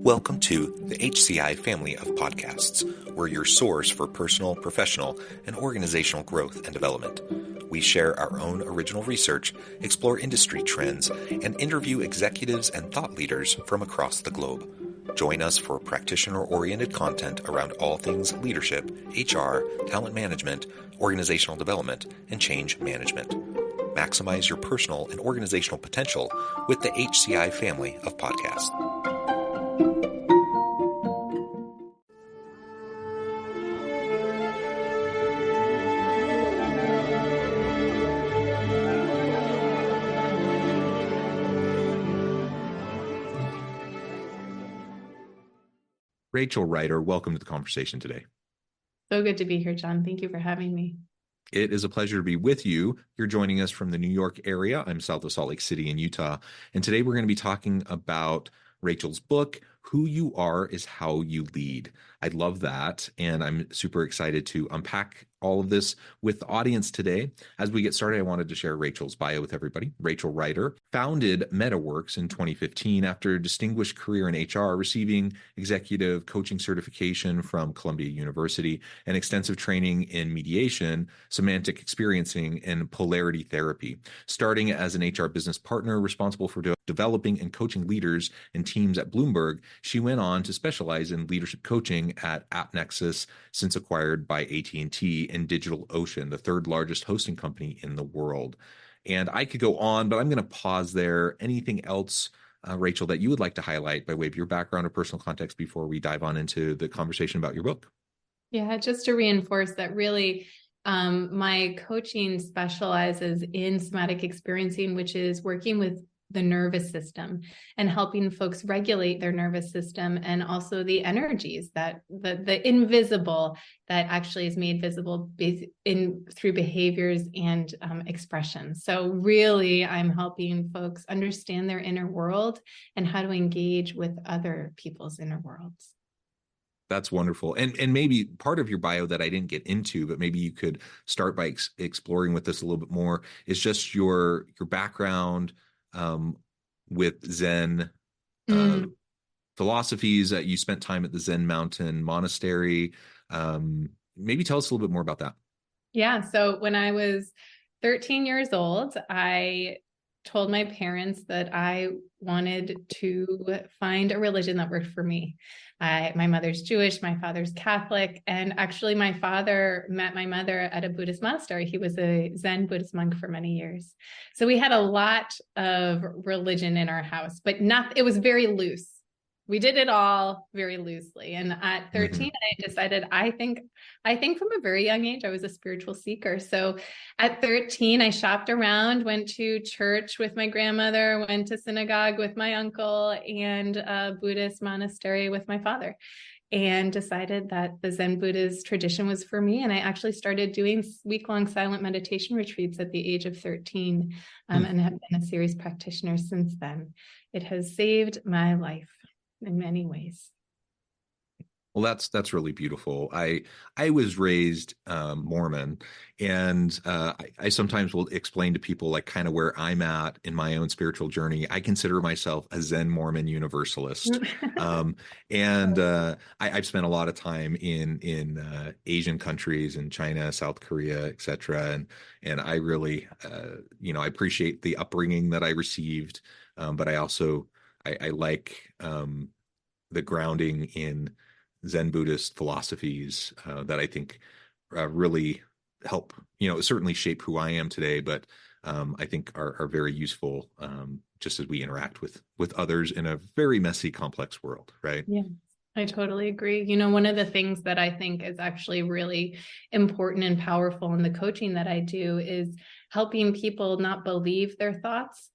Welcome to the HCI family of podcasts. We're your source for personal, professional, and organizational growth and development. We share our own original research, explore industry trends, and interview executives and thought leaders from across the globe. Join us for practitioner-oriented content around all things leadership, HR, talent management, organizational development, and change management. Maximize your personal and organizational potential with the HCI family of podcasts. Rachel Ryder, welcome to the conversation today. So good to be here, John. Thank you for having me. It is a pleasure to be with you. You're joining us from the New York area. I'm south of Salt Lake City in Utah. And today we're going to be talking about Rachel's book, Who You Are is How You Lead. I love that. And I'm super excited to unpack all of this with the audience today. As we get started, I wanted to share Rachel's bio with everybody. Rachel Ryder founded MetaWorks in 2015 after a distinguished career in HR, receiving executive coaching certification from Columbia University and extensive training in mediation, semantic experiencing, and polarity therapy. Starting as an HR business partner responsible for developing and coaching leaders and teams at Bloomberg, she went on to specialize in leadership coaching at AppNexus, since acquired by AT&T, and DigitalOcean, the third largest hosting company in the world. And I could go on, but I'm going to pause there. Anything else, Rachel, that you would like to highlight by way of your background or personal context before we dive on into the conversation about your book? Yeah, just to reinforce that really my coaching specializes in somatic experiencing, which is working with the nervous system and helping folks regulate their nervous system, and also the energies that the invisible that actually is made visible through behaviors and expressions. So really, I'm helping folks understand their inner world and how to engage with other people's inner worlds. That's wonderful. And maybe part of your bio that I didn't get into, but maybe you could start by exploring with this a little bit more, is just your background with Zen philosophies. That you spent time at the Zen Mountain Monastery. Maybe tell us a little bit more about that. Yeah. So when I was 13 years old, I told my parents that I wanted to find a religion that worked for me. My mother's Jewish, my father's Catholic, and actually my father met my mother at a Buddhist monastery. He was a Zen Buddhist monk for many years. So we had a lot of religion in our house, but it was very loose. We did it all very loosely. And at 13, I decided, I think from a very young age, I was a spiritual seeker. So at 13, I shopped around, went to church with my grandmother, went to synagogue with my uncle, and a Buddhist monastery with my father, and decided that the Zen Buddhist tradition was for me. And I actually started doing week-long silent meditation retreats at the age of 13, and have been a series practitioner since then. It has saved my life in many ways. Well, that's really beautiful. I was raised Mormon, and I sometimes will explain to people like kind of where I'm at in my own spiritual journey. I consider myself a Zen Mormon Universalist, and I've spent a lot of time in Asian countries, in China, South Korea, etc. And I really I appreciate the upbringing that I received, but I also I like the grounding in Zen Buddhist philosophies that I think really help, certainly shape who I am today, but I think are very useful just as we interact with others in a very messy, complex world, right? Yeah, I totally agree. One of the things that I think is actually really important and powerful in the coaching that I do is helping people not believe their thoughts,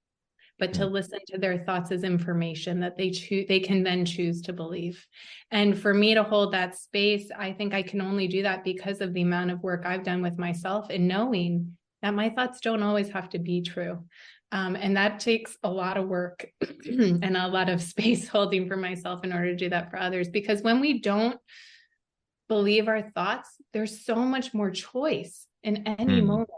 but to listen to their thoughts as information that they can then choose to believe. And for me to hold that space, I think I can only do that because of the amount of work I've done with myself and knowing that my thoughts don't always have to be true. And that takes a lot of work and a lot of space holding for myself in order to do that for others. Because when we don't believe our thoughts, there's so much more choice in any moment.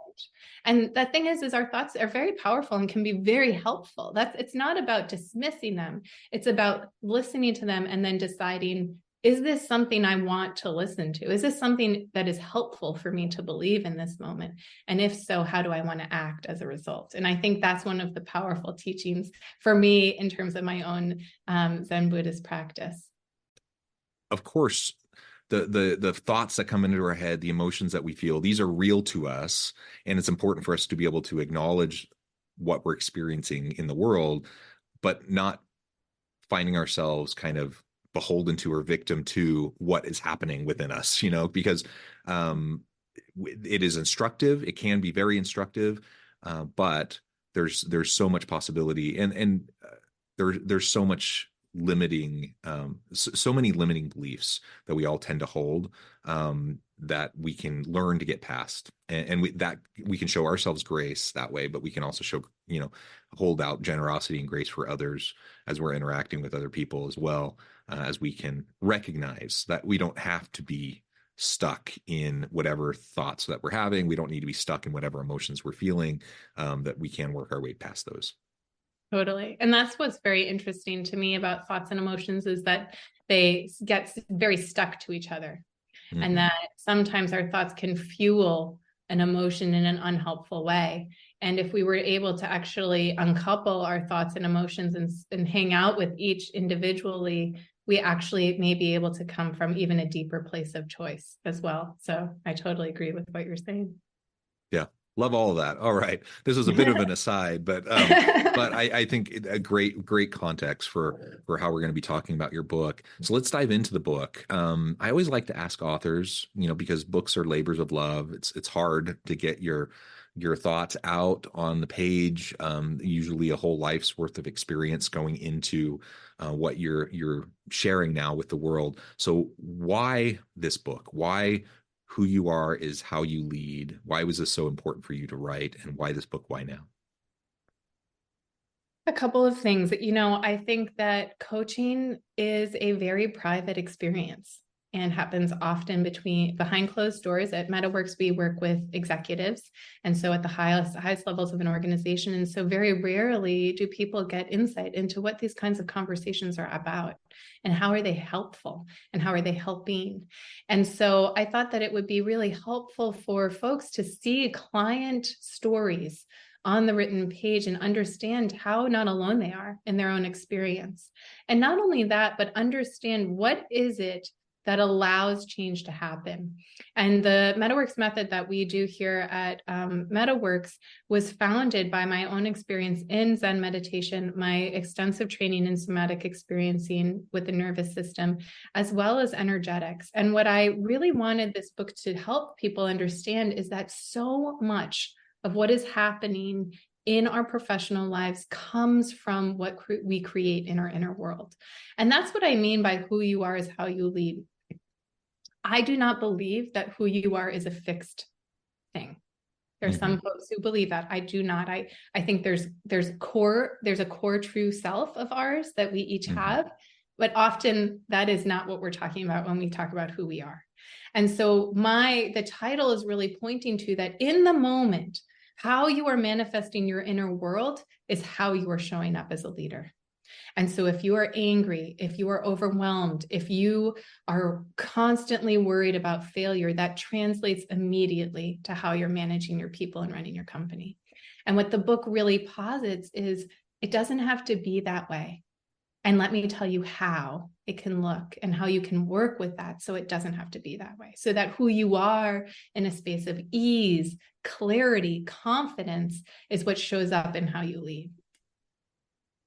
And the thing is our thoughts are very powerful and can be very helpful. It's not about dismissing them. It's about listening to them and then deciding, is this something I want to listen to? Is this something that is helpful for me to believe in this moment? And if so, how do I want to act as a result? And I think that's one of the powerful teachings for me in terms of my own Zen Buddhist practice. Of course, the thoughts that come into our head, the emotions that we feel, these are real to us, and it's important for us to be able to acknowledge what we're experiencing in the world, but not finding ourselves kind of beholden to or victim to what is happening within us, because it is instructive. It can be very instructive, but there's so much possibility, and there's so much limiting, so many limiting beliefs that we all tend to hold, that we can learn to get past, and we can show ourselves grace that way, but we can also show, hold out generosity and grace for others as we're interacting with other people as well, as we can recognize that we don't have to be stuck in whatever thoughts that we're having. We don't need to be stuck in whatever emotions we're feeling, that we can work our way past those. Totally. And that's what's very interesting to me about thoughts and emotions, is that they get very stuck to each other. Mm-hmm. And that sometimes our thoughts can fuel an emotion in an unhelpful way. And if we were able to actually uncouple our thoughts and emotions and hang out with each individually, we actually may be able to come from even a deeper place of choice as well. So I totally agree with what you're saying. Yeah. Love all of that. All right. This was a bit of an aside, but I think a great context for how we're going to be talking about your book. So let's dive into the book. I always like to ask authors, because books are labors of love. It's hard to get your thoughts out on the page. Usually a whole life's worth of experience going into what you're sharing now with the world. So why this book? Why Who You Are is How You Lead? Why was this so important for you to write, and why this book? Why now? A couple of things. I think that coaching is a very private experience and happens often behind closed doors. At MetaWorks, we work with executives, and so at the highest levels of an organization. And so very rarely do people get insight into what these kinds of conversations are about, and how are they helpful, and how are they helping. And so I thought that it would be really helpful for folks to see client stories on the written page and understand how not alone they are in their own experience. And not only that, but understand what is it that allows change to happen. And the MetaWorks method that we do here at MetaWorks was founded by my own experience in Zen meditation, my extensive training in somatic experiencing with the nervous system, as well as energetics. And what I really wanted this book to help people understand is that so much of what is happening in our professional lives comes from what we create in our inner world. And that's what I mean by who you are is how you lead. I do not believe that who you are is a fixed thing. There's some folks who believe that. I do not. I think there's a core true self of ours that we each have, but often that is not what we're talking about when we talk about who we are. And so the title is really pointing to that in the moment, how you are manifesting your inner world is how you are showing up as a leader. And so if you are angry, if you are overwhelmed, if you are constantly worried about failure, that translates immediately to how you're managing your people and running your company. And what the book really posits is it doesn't have to be that way. And let me tell you how it can look and how you can work with that so it doesn't have to be that way. So that who you are in a space of ease, clarity, confidence is what shows up in how you lead.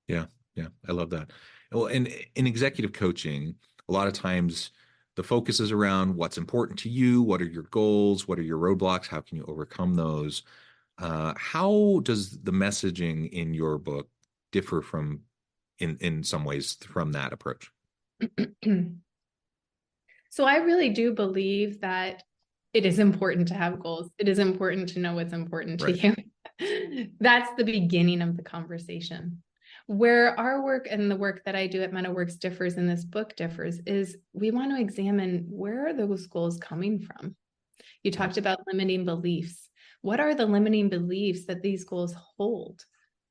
Yeah. Yeah, I love that. Well, in executive coaching, a lot of times the focus is around what's important to you, what are your goals, what are your roadblocks, how can you overcome those? How does the messaging in your book differ from, in some ways, from that approach? So I really do believe that it is important to have goals. It is important to know what's important to you. That's the beginning of the conversation. Where our work and the work that I do at MetaWorks differs and this book differs is we want to examine where are those goals coming from. You talked about limiting beliefs. what are the limiting beliefs that these goals hold?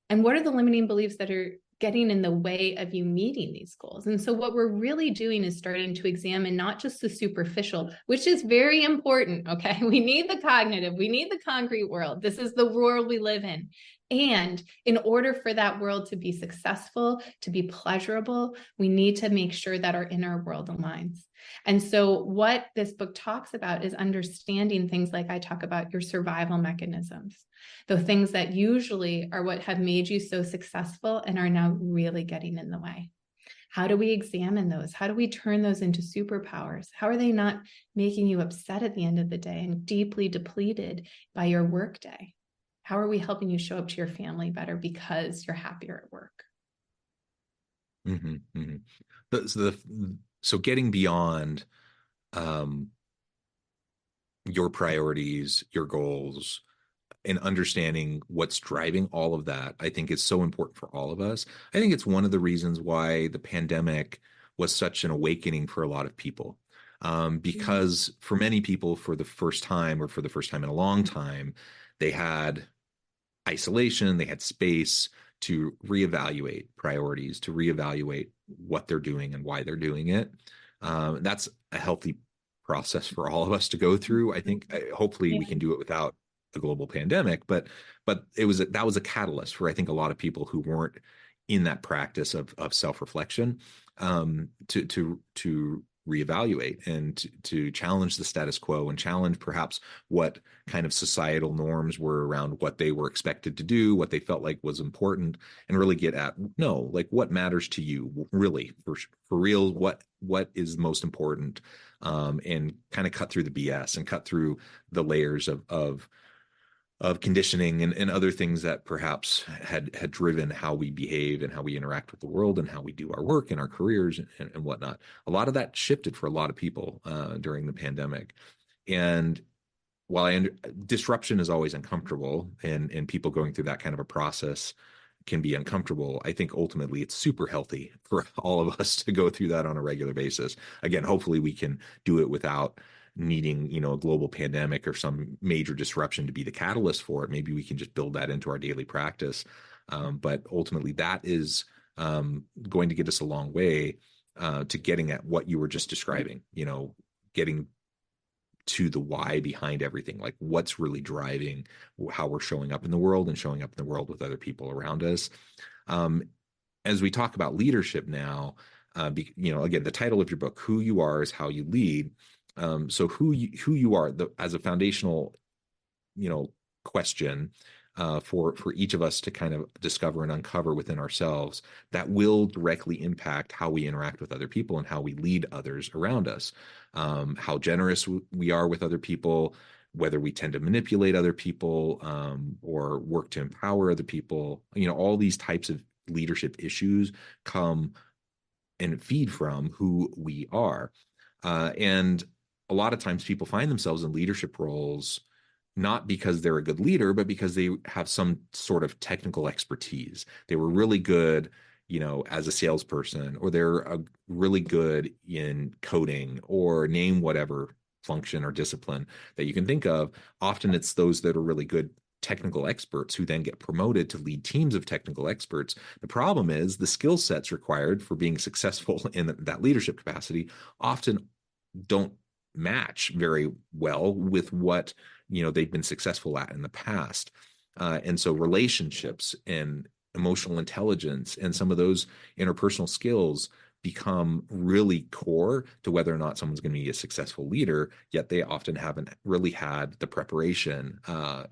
And what are the limiting beliefs that are getting in the way of you meeting these goals? And so what we're really doing is starting to examine not just the superficial, which is very important, okay? We need the cognitive, we need the concrete world. This is the world we live in. And in order for that world to be successful, to be pleasurable, we need to make sure that our inner world aligns. And so what this book talks about is understanding things like I talk about your survival mechanisms, the things that usually are what have made you so successful and are now really getting in the way. How do we examine those? How do we turn those into superpowers? How are they not making you upset at the end of the day and deeply depleted by your workday? How are we helping you show up to your family better because you're happier at work? Mm-hmm, mm-hmm. So getting beyond your priorities, your goals, and understanding what's driving all of that, I think is so important for all of us. I think it's one of the reasons why the pandemic was such an awakening for a lot of people. Because for many people, for the first time or for the first time in a long time, they had isolation, they had space to reevaluate priorities, to reevaluate what they're doing and why they're doing it. That's a healthy process for all of us to go through. I think hopefully Yeah. we can do it without a global pandemic, but that was a catalyst for I think a lot of people who weren't in that practice of self-reflection, to reevaluate and to challenge the status quo and challenge perhaps what kind of societal norms were around what they were expected to do, what they felt like was important, and really get at no, like what matters to you really for real, what is most important, and kind of cut through the BS and cut through the layers of conditioning and other things that perhaps had driven how we behave and how we interact with the world and how we do our work and our careers and whatnot. A lot of that shifted for a lot of people during the pandemic. And while disruption is always uncomfortable, and people going through that kind of a process can be uncomfortable, I think ultimately it's super healthy for all of us to go through that on a regular basis. Again, hopefully we can do it without needing, a global pandemic or some major disruption to be the catalyst for it. Maybe we can just build that into our daily practice. But ultimately that is going to get us a long way to getting at what you were just describing, getting to the why behind everything, like what's really driving how we're showing up in the world and showing up in the world with other people around us. Um, as we talk about leadership now, again, the title of your book, "Who You Are is How You Lead." So who you are as a foundational, question for each of us to kind of discover and uncover within ourselves, that will directly impact how we interact with other people and how we lead others around us. How generous we are with other people, whether we tend to manipulate other people, or work to empower other people. All these types of leadership issues come and feed from who we are. And a lot of times people find themselves in leadership roles not because they're a good leader, but because they have some sort of technical expertise. They were really good, as a salesperson, or they're really good in coding, or name whatever function or discipline that you can think of. Often it's those that are really good technical experts who then get promoted to lead teams of technical experts. The problem is the skill sets required for being successful in that leadership capacity often don't match very well with what they've been successful at in the past. And so relationships and emotional intelligence and some of those interpersonal skills become really core to whether or not someone's going to be a successful leader, yet they often haven't really had the preparation.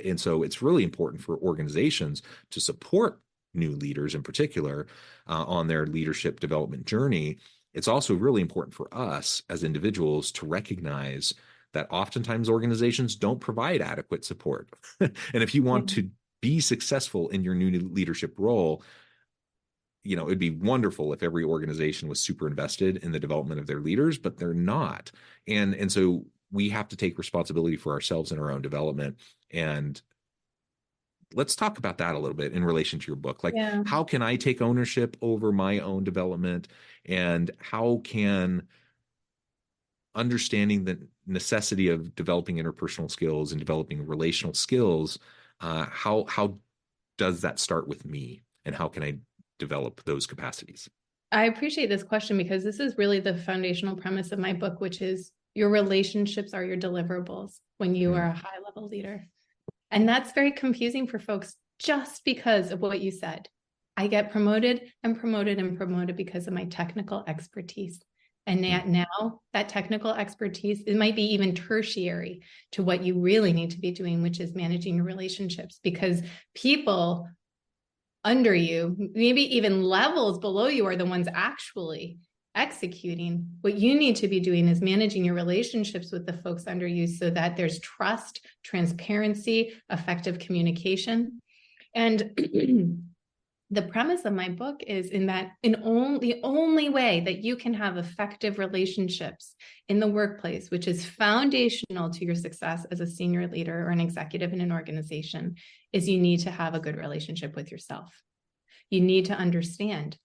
And so it's really important for organizations to support new leaders in particular on their leadership development journey. It's also really important for us as individuals to recognize that oftentimes organizations don't provide adequate support. And if you want to be successful in your new leadership role, it'd be wonderful if every organization was super invested in the development of their leaders, but they're not. And so we have to take responsibility for ourselves and our own development. And let's talk about that a little bit in relation to your book. Like, Yeah. how can I take ownership over my own development? And how can understanding the necessity of developing interpersonal skills and developing relational skills, how does that start with me, and how can I develop those capacities? I appreciate this question because this is really the foundational premise of my book, which is your relationships are your deliverables when you are Mm, a high level leader. And that's very confusing for folks just because of what you said. I get promoted and promoted and promoted because of my technical expertise. And mm, now that technical expertise, it might be even tertiary to what you really need to be doing, which is managing your relationships, because people under you, maybe even levels below you, are the ones actually executing. What you need to be doing is managing your relationships with the folks under you so that there's trust, transparency, effective communication. And the premise of my book is in that the only way that you can have effective relationships in the workplace, which is foundational to your success as a senior leader or an executive in an organization, is you need to have a good relationship with yourself. You need to understand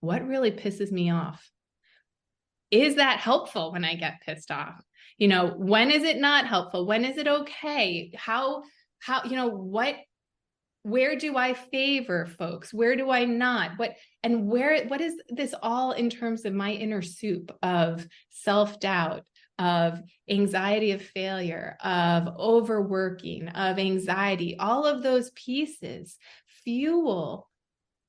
what really pisses me off. Is that helpful when I get pissed off? When is it not helpful? When is it okay? How, where do I favor folks? Where do I not? What is this all in terms of my inner soup of self-doubt, of anxiety of failure, of overworking, of anxiety? All of those pieces fuel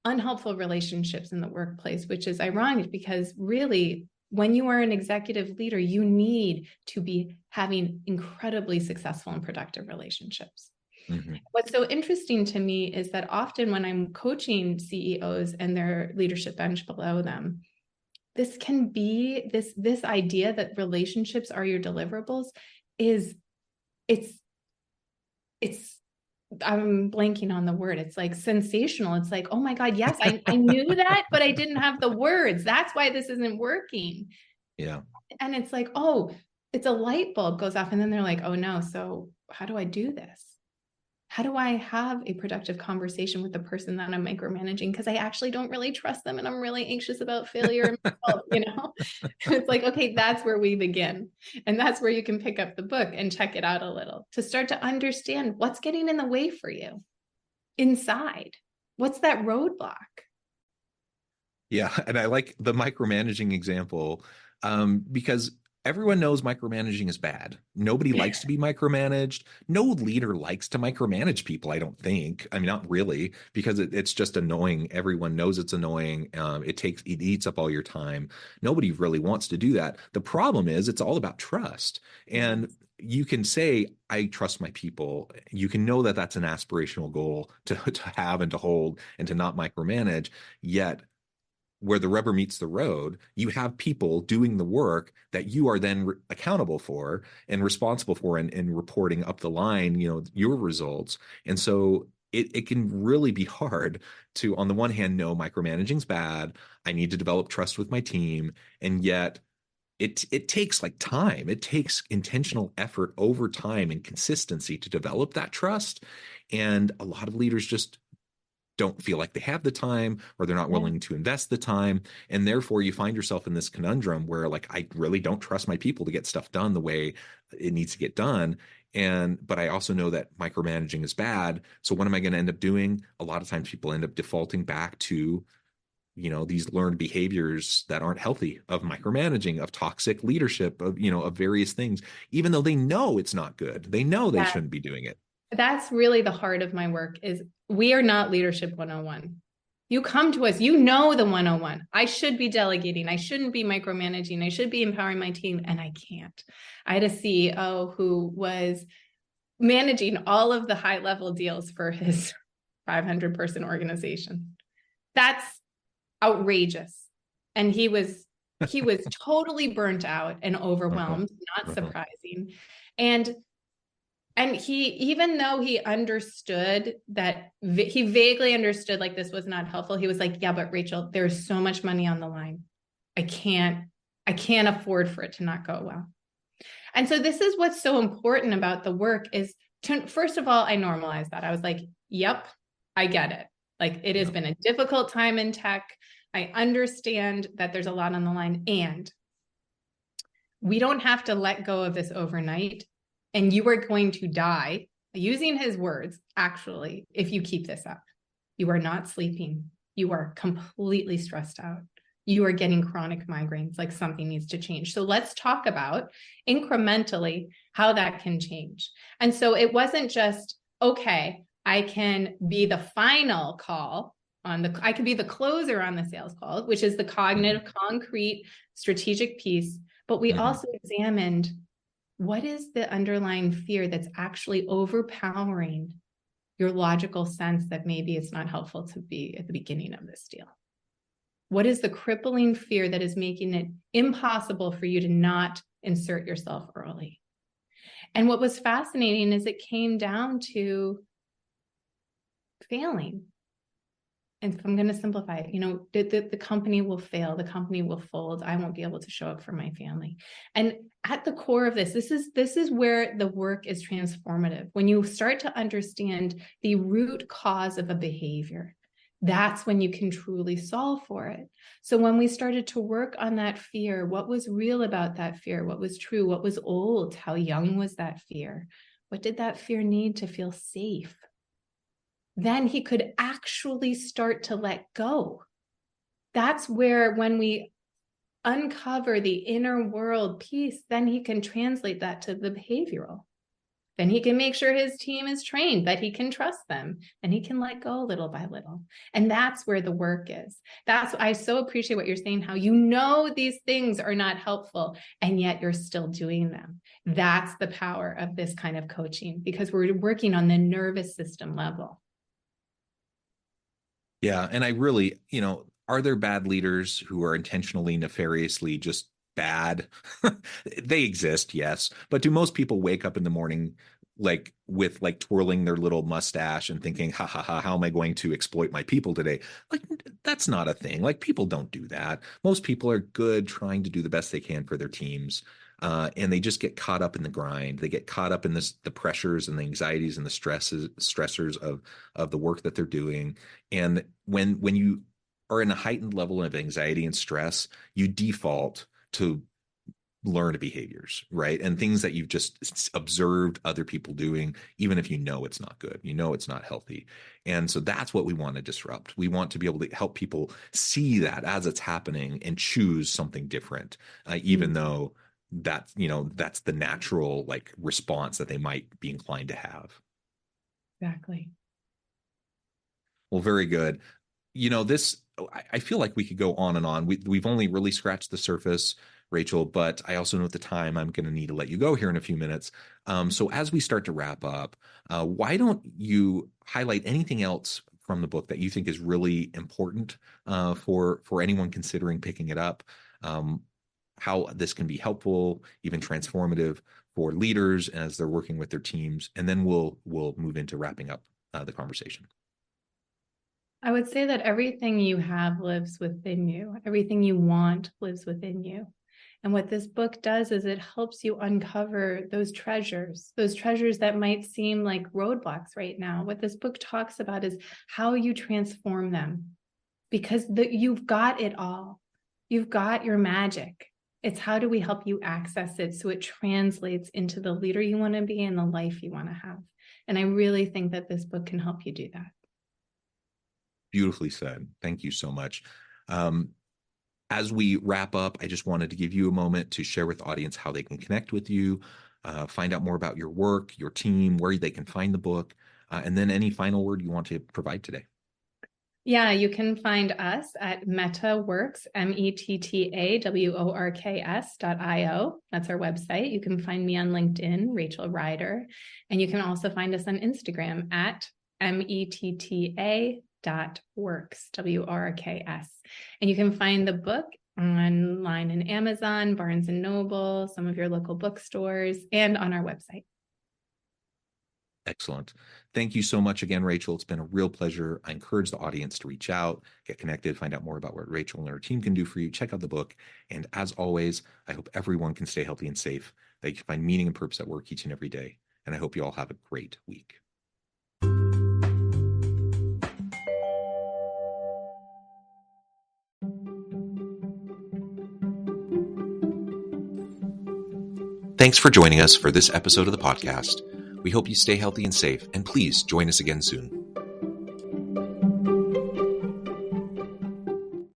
unhelpful relationships in the workplace, which is ironic because really, when you are an executive leader, you need to be having incredibly successful and productive relationships. mhm. What's so interesting to me is that often when I'm coaching CEOs and their leadership bench below them, this can be this idea that relationships are your deliverables is it's I'm blanking on the word. It's like sensational. It's like, oh my God, yes, I knew that, but I didn't have the words. That's why this isn't working. Yeah. And it's like, oh, it's a light bulb goes off. And then they're like, oh no, so how do I do this? How do I have a productive conversation with the person that I'm micromanaging? Because I actually don't really trust them and I'm really anxious about failure. It's like, okay, that's where we begin. And that's where you can pick up the book and check it out a little to start to understand what's getting in the way for you inside. What's that roadblock? Yeah, and I like the micromanaging example, because everyone knows micromanaging is bad. Nobody likes to be micromanaged. No leader likes to micromanage people, I don't think. I mean, not really, because it's just annoying. Everyone knows it's annoying. It eats up all your time. Nobody really wants to do that. The problem is it's all about trust. And Yes. you can say, I trust my people. You can know that that's an aspirational goal to have and to hold and to not micromanage. Yet where the rubber meets the road, you have people doing the work that you are then accountable for and responsible for, and reporting up the line, your results. And so it can really be hard to, on the one hand, know micromanaging's bad. I need to develop trust with my team. And yet it takes like time. It takes intentional effort over time and consistency to develop that trust. And a lot of leaders just don't feel like they have the time, or they're not Yeah. willing to invest the time, and therefore you find yourself in this conundrum where, like, I really don't trust my people to get stuff done the way it needs to get done. But I also know that micromanaging is bad, so what am I going to end up doing? A lot of times people end up defaulting back to these learned behaviors that aren't healthy, of micromanaging, of toxic leadership, of various things, even though they know it's not good. They know they Yeah. shouldn't be doing it. That's really the heart of my work is we are not leadership 101. You come to us, you know the 101. I should be delegating. I shouldn't be micromanaging. I should be empowering my team, and I can't. I had a CEO who was managing all of the high level deals for his 500-person organization. That's outrageous. And he was totally burnt out and Uh-huh. overwhelmed, not Uh-huh. surprising. And he, even though he understood that, he vaguely understood like this was not helpful, he was like, yeah, but Rachel, there's so much money on the line. I can't afford for it to not go well. And so this is what's so important about the work is first of all, I normalized that. I was like, yep, I get it. Like it has Yeah. been a difficult time in tech. I understand that there's a lot on the line. And We don't have to let go of this overnight. And you are going to die, using his words, actually, if you keep this up. You are not sleeping. You are completely stressed out. You are getting chronic migraines, like something needs to change. So let's talk about incrementally how that can change. And so it wasn't just, okay, I can be the final call I can be the closer on the sales call, which is the cognitive, concrete, strategic piece. But we also examined what is the underlying fear that's actually overpowering your logical sense that maybe it's not helpful to be at the beginning of this deal. What is the crippling fear that is making it impossible for you to not insert yourself early? And what was fascinating is it came down to failing. And if I'm going to simplify it, the company will fail, the company will fold, I won't be able to show up for my family. And at the core of this is where the work is transformative. When you start to understand the root cause of a behavior, that's when you can truly solve for it. So when we started to work on that fear, what was real about that fear? What was true? What was old? How young was that fear? What did that fear need to feel safe? Then he could actually start to let go. That's where, when we uncover the inner world piece, then he can translate that to the behavioral. Then he can make sure his team is trained, that he can trust them, and he can let go little by little. And that's where the work is. I so appreciate what you're saying, how these things are not helpful, and yet you're still doing them. That's the power of this kind of coaching, because we're working on the nervous system level. Yeah. And I really, are there bad leaders who are intentionally, nefariously just bad? They exist, yes. But do most people wake up in the morning with twirling their little mustache and thinking, ha ha ha, how am I going to exploit my people today? Like, that's not a thing. Like, people don't do that. Most people are good, trying to do the best they can for their teams. And they just get caught up in the grind. They get caught up in the pressures and the anxieties and the stressors of the work that they're doing. And when you are in a heightened level of anxiety and stress, you default to learned behaviors, right? And things that you've just observed other people doing, even if it's not good, it's not healthy. And so that's what we want to disrupt. We want to be able to help people see that as it's happening and choose something different, even though that's the natural response that they might be inclined to have. Exactly. Well, very good. This, I feel like we could go on and on. We've only really scratched the surface, Rachel, but I also know at the time I'm going to need to let you go here in a few minutes. So as we start to wrap up, why don't you highlight anything else from the book that you think is really important for anyone considering picking it up? How this can be helpful, even transformative for leaders as they're working with their teams, and then we'll move into wrapping up the conversation. I would say that everything you have lives within you. Everything you want lives within you. And what this book does is it helps you uncover those treasures that might seem like roadblocks right now. What this book talks about is how you transform them, because you've got it all. You've got your magic. It's how do we help you access it so it translates into the leader you want to be and the life you want to have. And I really think that this book can help you do that. Beautifully said. Thank you so much. As we wrap up, I just wanted to give you a moment to share with the audience how they can connect with you, find out more about your work, your team, where they can find the book, and then any final word you want to provide today. Yeah, you can find us at MettaWorks, METTAWORKS.io. That's our website. You can find me on LinkedIn, Rachel Ryder, and you can also find us on Instagram at METTA.works, WORKS. And you can find the book online in Amazon, Barnes & Noble, some of your local bookstores, and on our website. Excellent. Thank you so much again, Rachel. It's been a real pleasure. I encourage the audience to reach out, get connected, find out more about what Rachel and her team can do for you. Check out the book. And as always, I hope everyone can stay healthy and safe, that you can find meaning and purpose at work each and every day. And I hope you all have a great week. Thanks for joining us for this episode of the podcast. We hope you stay healthy and safe, and please join us again soon.